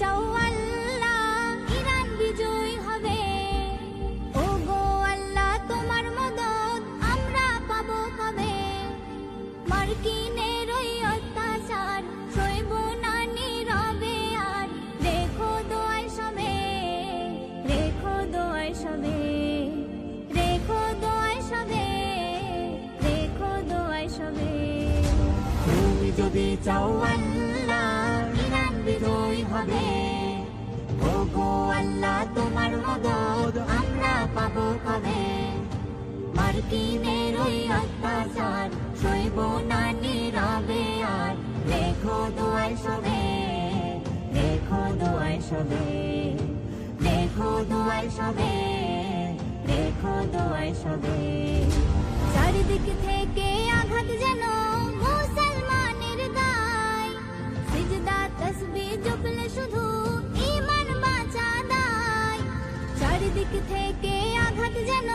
চাও আল্লাহ ইরান বিজয় হবে। ও গো আল্লাহ তোমার মদদ আমরা পাবো কবে? মার্কিনের ওই অত্যাচার সইব না নীরবে আর। রেখো দোয়ায় সবে, রেখো দোয়ায় সবে, রেখো দোয়ায় সবে, রেখো দোয়ায় সবে। তুমি যদি চাও আল্লাহ ইরান বিজয় হবে। ও গো আল্লাহ তোমার মদদ আমরা পাবো কবে? মার্কিনের ওই অত্যাচার সইব না নীরবে আর। রেখো দোয়ায় সবে, রেখো দোয়ায় সবে, রেখো দোয়ায় সবে, রেখো দোয়ায় সবে। চারিদিক থেকে আঘাত যেন মুসলমানের গায়। সিজদা তাসবিহ জপলে শুধু ঈমান বাঁচা দায়। চারিদিক থেকে আঘাত যেন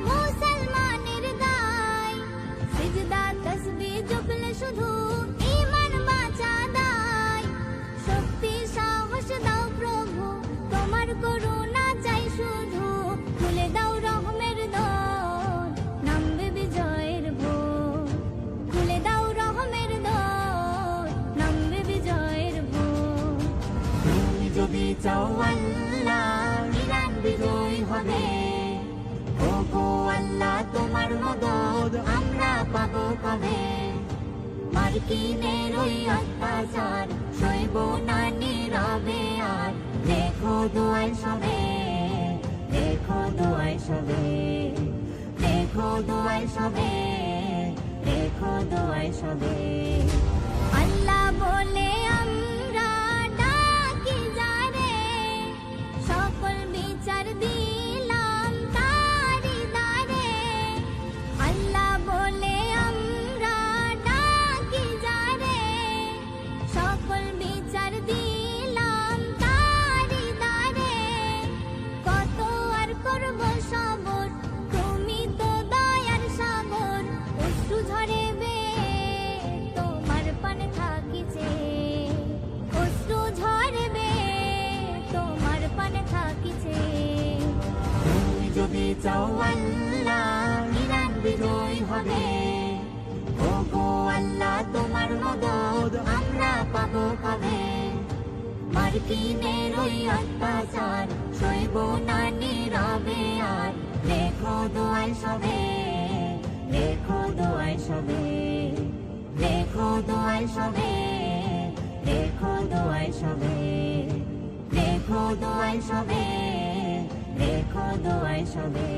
মুসলমানের গায়। সিজদা তাসবিহ জপলে শুধু ঈমান বাঁচা দায়। শক্তি সাহস দাও প্রভু তোমার করুণা চাই শুধু। খুলে দাও রহমের দর নামবে বিজয়ের ভোর। খুলে দাও রহমের দর নামবে বিজয়ের ভোর। তুমি যদি চাও আল্লাহ ইরান বিজয় হবে। ও গো আল্লাহ তোমার মদদ আমরা পাবো কবে? মার্কিনের ওই অত্যাচার সইব না নীরবে আর। রেখো দোয়ায় সবে, রেখো দোয়ায় সবে, রেখো দোয়ায় সবে, রেখো দোয়ায় সবে। আল্লাহ বলে আমরা ডাকি যারে, সকল বিচার দিলাম তারি দ্বারে। আল্লাহ বলে আমরা ডাকি যারে, সকল বিচার দিলাম তারি দ্বারে। কত আর করব সবর তুমি তো দয়ার সাগর। অশ্রু ঝরে তোমার পানে থাকিছে, অশ্রু ঝরবে তোমার পানে থাকিছে। তুমি যদি চাও আল্লাহ ইরান বিজয় হবে। ও গো আল্লাহ তোমার মদদ আমরা পাবো কবে? মার্কিনের ওই অত্যাচার সইব না নীরবে আর। রেখো দোয়ায় সবে, রেখো দোয়ায় সবে, রেখো দোয়ায় সবে, রেখো দোয়ায় সবে, রেখো দোয়ায় সবে, রেখো দোয়ায় সবে।